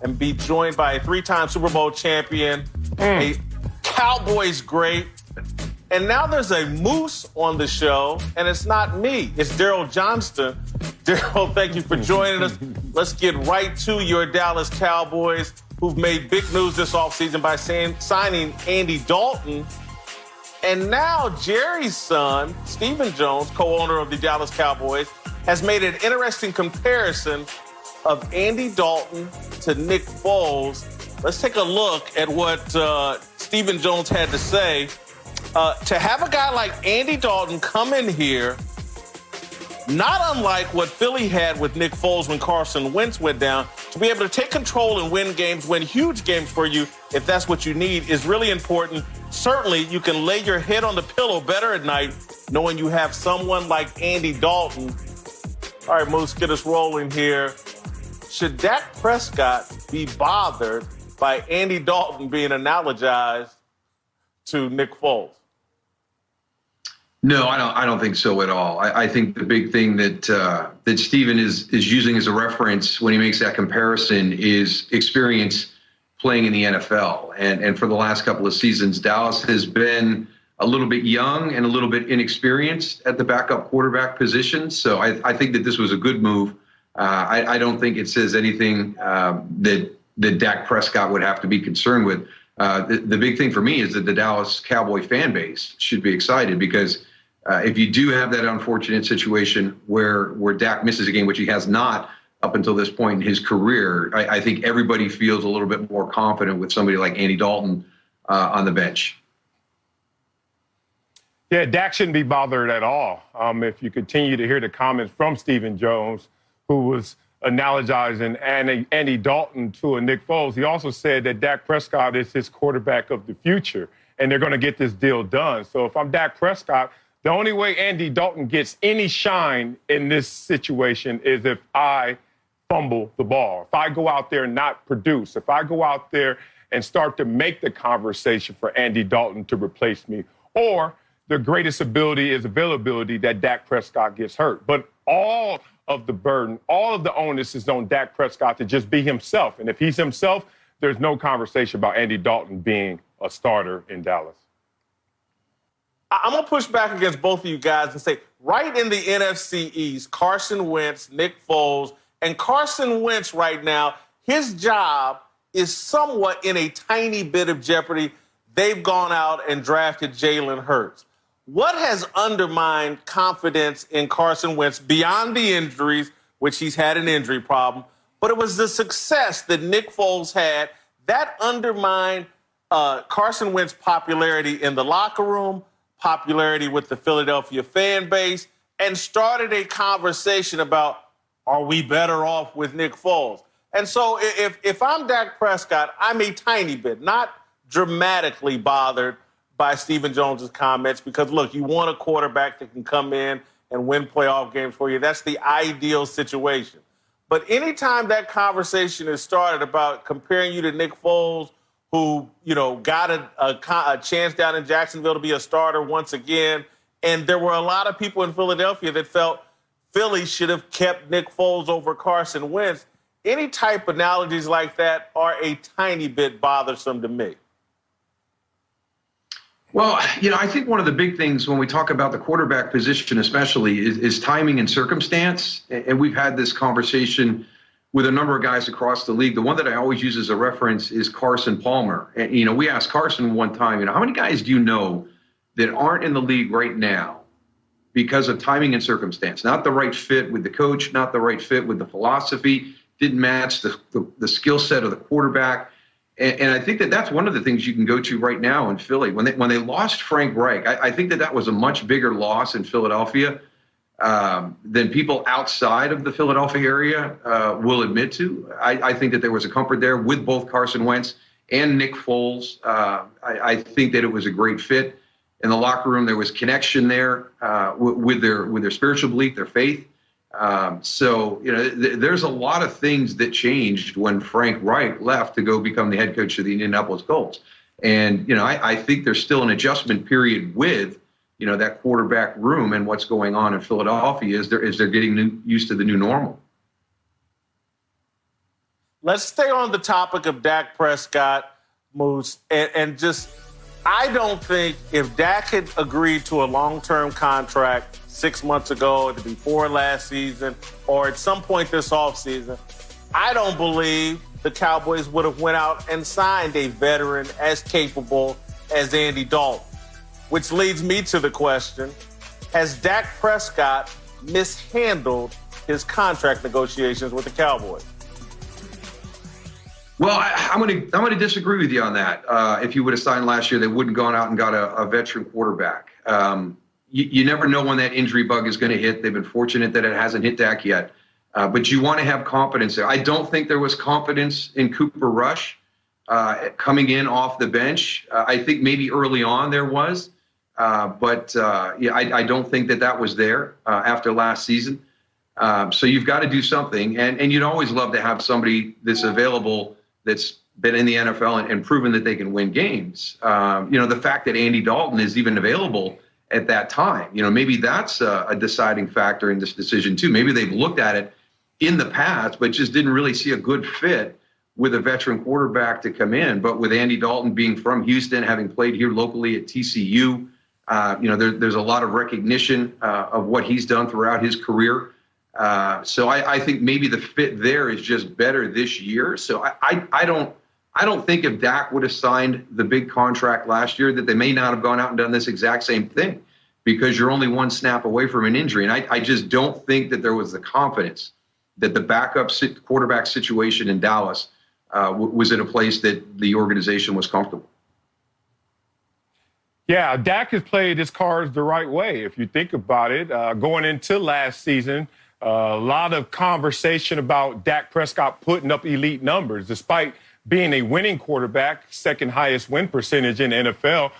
and be joined by a 3-time Super Bowl champion, a Cowboys great. And now there's a moose on the show, and it's not me. It's Daryl Johnston. Daryl, thank you for joining us. Let's get right to your Dallas Cowboys, who've made big news this offseason by signing Andy Dalton. And now Jerry's son, Stephen Jones, co-owner of the Dallas Cowboys, has made an interesting comparison of Andy Dalton to Nick Foles. Let's take a look at what Stephen Jones had to say. To have a guy like Andy Dalton come in here, not unlike what Philly had with Nick Foles when Carson Wentz went down, to be able to take control and win games, win huge games for you, if that's what you need, is really important. Certainly, you can lay your head on the pillow better at night knowing you have someone like Andy Dalton. All right, Moose, get us rolling here. Should Dak Prescott be bothered by Andy Dalton being analogized to Nick Foles? No, I don't think so at all. I think the big thing that Stephen is using as a reference when he makes that comparison is experience playing in the NFL. And for the last couple of seasons, Dallas has been a little bit young and a little bit inexperienced at the backup quarterback position. So I think that this was a good move. I don't think it says anything that Dak Prescott would have to be concerned with. The big thing for me is that the Dallas Cowboy fan base should be excited, because if you do have that unfortunate situation where Dak misses a game, which he has not up until this point in his career, I think everybody feels a little bit more confident with somebody like Andy Dalton on the bench. Yeah, Dak shouldn't be bothered at all. If you continue to hear the comments from Stephen Jones, who was analogizing Andy Dalton to a Nick Foles, he also said that Dak Prescott is his quarterback of the future, and they're going to get this deal done. So if I'm Dak Prescott, the only way Andy Dalton gets any shine in this situation is if I fumble the ball, if I go out there and not produce, if I go out there and start to make the conversation for Andy Dalton to replace me, or the greatest ability is availability that Dak Prescott gets hurt. But all of the burden, all of the onus is on Dak Prescott to just be himself. And if he's himself, there's no conversation about Andy Dalton being a starter in Dallas. I'm going to push back against both of you guys and say, right in the NFC East, Carson Wentz, Nick Foles, and Carson Wentz right now, his job is somewhat in a tiny bit of jeopardy. They've gone out and drafted Jalen Hurts. What has undermined confidence in Carson Wentz beyond the injuries, which he's had an injury problem, but it was the success that Nick Foles had that undermined Carson Wentz's popularity in the locker room, popularity with the Philadelphia fan base, and started a conversation about, are we better off with Nick Foles? And so if I'm Dak Prescott, I'm a tiny bit, not dramatically bothered by Stephen Jones's comments, because, look, you want a quarterback that can come in and win playoff games for you. That's the ideal situation. But anytime that conversation is started about comparing you to Nick Foles, who, got a chance down in Jacksonville to be a starter once again, and there were a lot of people in Philadelphia that felt Philly should have kept Nick Foles over Carson Wentz, any type of analogies like that are a tiny bit bothersome to me. Well, I think one of the big things when we talk about the quarterback position especially is timing and circumstance. And we've had this conversation with a number of guys across the league. The one that I always use as a reference is Carson Palmer. And, we asked Carson one time, how many guys do you know that aren't in the league right now because of timing and circumstance? Not the right fit with the coach, not the right fit with the philosophy, didn't match the skill set of the quarterback. And I think that that's one of the things you can go to right now in Philly. When they lost Frank Reich, I think that was a much bigger loss in Philadelphia than people outside of the Philadelphia area will admit to. I think that there was a comfort there with both Carson Wentz and Nick Foles. I think that it was a great fit in the locker room. There was connection there with their spiritual belief, their faith. So, there's a lot of things that changed when Frank Reich left to go become the head coach of the Indianapolis Colts. And, I think there's still an adjustment period with, that quarterback room and what's going on in Philadelphia as they're getting used to the new normal. let's stay on the topic of Dak Prescott, Moose, and just, I don't think if Dak had agreed to a long-term contract 6 months ago, before last season, or at some point this offseason, I don't believe the Cowboys would have went out and signed a veteran as capable as Andy Dalton. Which leads me to the question, has Dak Prescott mishandled his contract negotiations with the Cowboys? Well, I'm going to disagree with you on that. If you would have signed last year, they wouldn't gone out and got a veteran quarterback. You never know when that injury bug is going to hit. They've been fortunate that it hasn't hit Dak yet. But you want to have confidence there. I don't think there was confidence in Cooper Rush coming in off the bench. I think maybe early on there was. But I don't think that was there after last season. So you've got to do something. And you'd always love to have somebody that's available that's been in the NFL and proven that they can win games. The fact that Andy Dalton is even available at that time, maybe that's a deciding factor in this decision too. Maybe they've looked at it in the past, but just didn't really see a good fit with a veteran quarterback to come in. But with Andy Dalton being from Houston, having played here locally at TCU, there's a lot of recognition of what he's done throughout his career. So I think maybe the fit there is just better this year. So I don't think if Dak would have signed the big contract last year that they may not have gone out and done this exact same thing, because you're only one snap away from an injury. And I just don't think that there was the confidence that the backup quarterback situation in Dallas was in a place that the organization was comfortable. Yeah, Dak has played his cards the right way, if you think about it. Going into last season, a lot of conversation about Dak Prescott putting up elite numbers, despite being a winning quarterback, second highest win percentage in the NFL.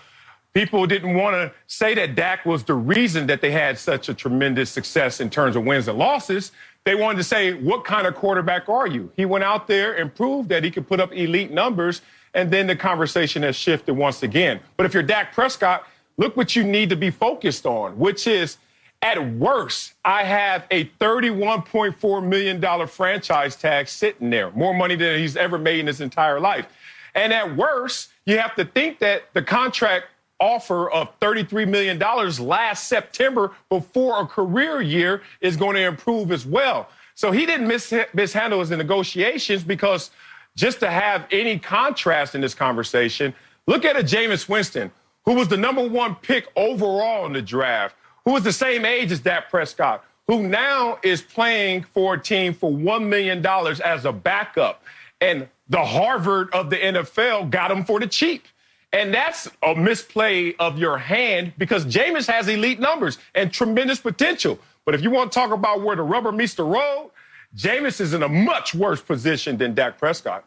People didn't want to say that Dak was the reason that they had such a tremendous success in terms of wins and losses. They wanted to say, what kind of quarterback are you? He went out there and proved that he could put up elite numbers, and then the conversation has shifted once again. But if you're Dak Prescott, look what you need to be focused on, which is, at worst, I have a $31.4 million franchise tag sitting there, more money than he's ever made in his entire life. And at worst, you have to think that the contract offer of $33 million last September before a career year is going to improve as well. So he didn't mishandle his negotiations, because just to have any contrast in this conversation, look at a Jameis Winston, who was the #1 pick overall in the draft, who was the same age as Dak Prescott, who now is playing for a team for $1 million as a backup. And the Harvard of the NFL got him for the cheap. And that's a misplay of your hand, because Jameis has elite numbers and tremendous potential. But if you want to talk about where the rubber meets the road, Jameis is in a much worse position than Dak Prescott.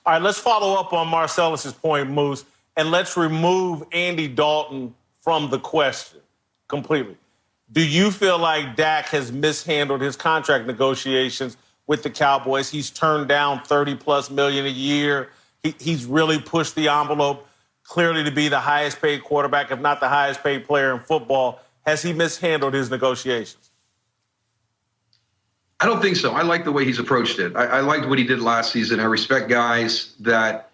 All right, let's follow up on Marcellus's point, Moose, and let's remove Andy Dalton from the question completely. Do you feel like Dak has mishandled his contract negotiations with the Cowboys? He's turned down $30+ million a year. He's really pushed the envelope, clearly to be the highest paid quarterback, if not the highest paid player in football. Has he mishandled his negotiations? I don't think so. I like the way he's approached it. I liked what he did last season. I respect guys that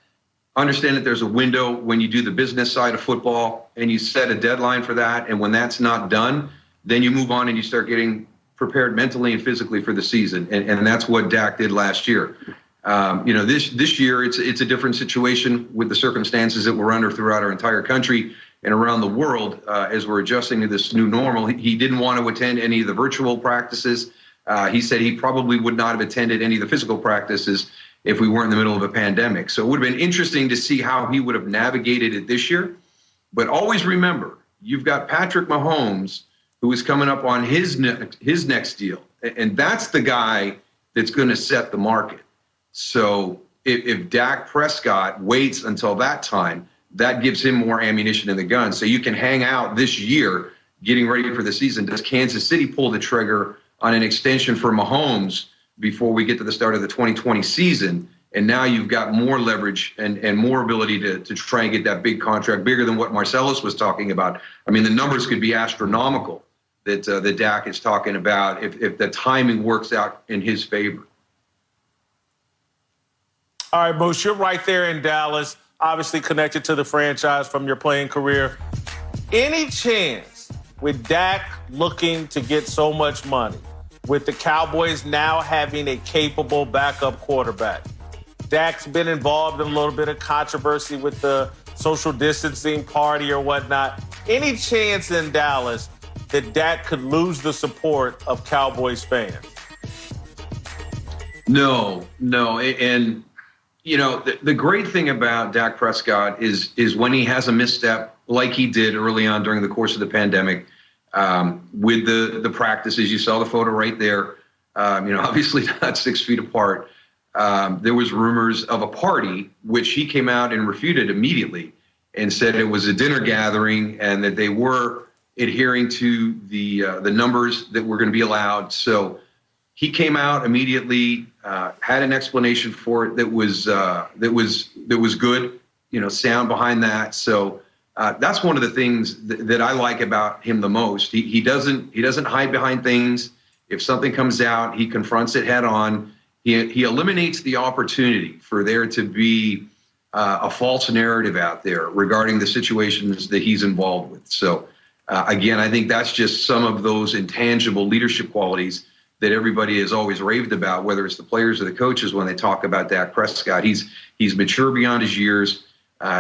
understand that there's a window when you do the business side of football and you set a deadline for that. And when that's not done, then you move on and you start getting prepared mentally and physically for the season. And that's what Dak did last year. This year, it's a different situation with the circumstances that we're under throughout our entire country and around the world as we're adjusting to this new normal. He didn't want to attend any of the virtual practices. He said he probably would not have attended any of the physical practices if we weren't in the middle of a pandemic. So it would have been interesting to see how he would have navigated it this year. But always remember, you've got Patrick Mahomes, who is coming up on his next deal. And that's the guy that's going to set the market. So if Dak Prescott waits until that time, that gives him more ammunition in the gun. So you can hang out this year getting ready for the season. Does Kansas City pull the trigger on an extension for Mahomes before we get to the start of the 2020 season? And now you've got more leverage and more ability to try and get that big contract, bigger than what Marcellus was talking about. I mean, the numbers could be astronomical that Dak is talking about if the timing works out in his favor. All right, Moose, you're right there in Dallas, obviously connected to the franchise from your playing career. Any chance with Dak looking to get so much money, with the Cowboys now having a capable backup quarterback? Dak's been involved in a little bit of controversy with the social distancing party or whatnot. Any chance in Dallas that Dak could lose the support of Cowboys fans? No. And, you know, the great thing about Dak Prescott is when he has a misstep like he did early on during the course of the pandemic with the practices. You saw the photo right there. Obviously not 6 feet apart. There was rumors of a party, which he came out and refuted immediately and said it was a dinner gathering and that they were adhering to the numbers that were going to be allowed. So he came out immediately, had an explanation for it that was good, sound behind that. So that's one of the things that I like about him the most. He doesn't hide behind things. If something comes out, he confronts it head on. He eliminates the opportunity for there to be a false narrative out there regarding the situations that he's involved with. So, again, I think that's just some of those intangible leadership qualities that everybody has always raved about, whether it's the players or the coaches when they talk about Dak Prescott. He's mature beyond his years.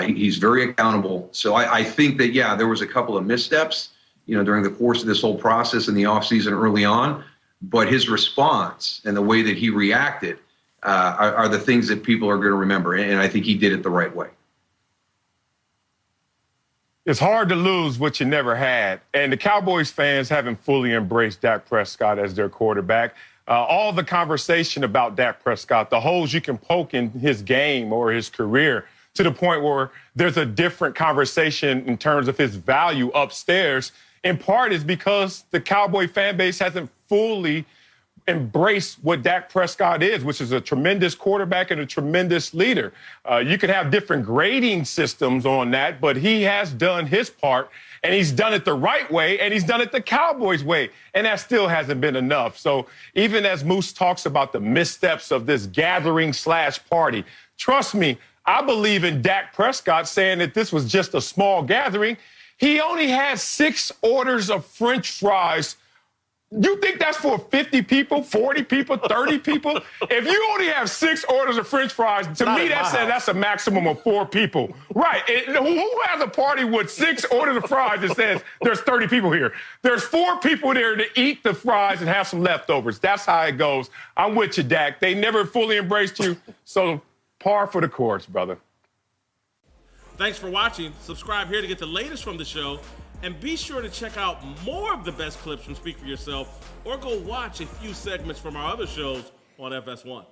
He's very accountable. So I think that, yeah, there was a couple of missteps, during the course of this whole process in the offseason early on. But his response and the way that he reacted are the things that people are going to remember. And I think he did it the right way. It's hard to lose what you never had. And the Cowboys fans haven't fully embraced Dak Prescott as their quarterback. All the conversation about Dak Prescott, the holes you can poke in his game or his career, to the point where there's a different conversation in terms of his value upstairs, in part is because the Cowboy fan base hasn't fully embraced what Dak Prescott is, which is a tremendous quarterback and a tremendous leader. You could have different grading systems on that, but he has done his part, and he's done it the right way, and he's done it the Cowboys way, and that still hasn't been enough. So even as Moose talks about the missteps of this gathering/party, trust me, I believe in Dak Prescott saying that this was just a small gathering. He only had 6 orders of French fries. You think that's for 50 people, 40 people, 30 people? If you only have 6 orders of French fries, to me, that's a maximum of 4 people. Right. Who has a party with 6 orders of fries that says there's 30 people here? There's 4 people there to eat the fries and have some leftovers. That's how it goes. I'm with you, Dak. They never fully embraced you, so par for the course, brother. Thanks for watching. Subscribe here to get the latest from the show. And be sure to check out more of the best clips from Speak For Yourself, or go watch a few segments from our other shows on FS1.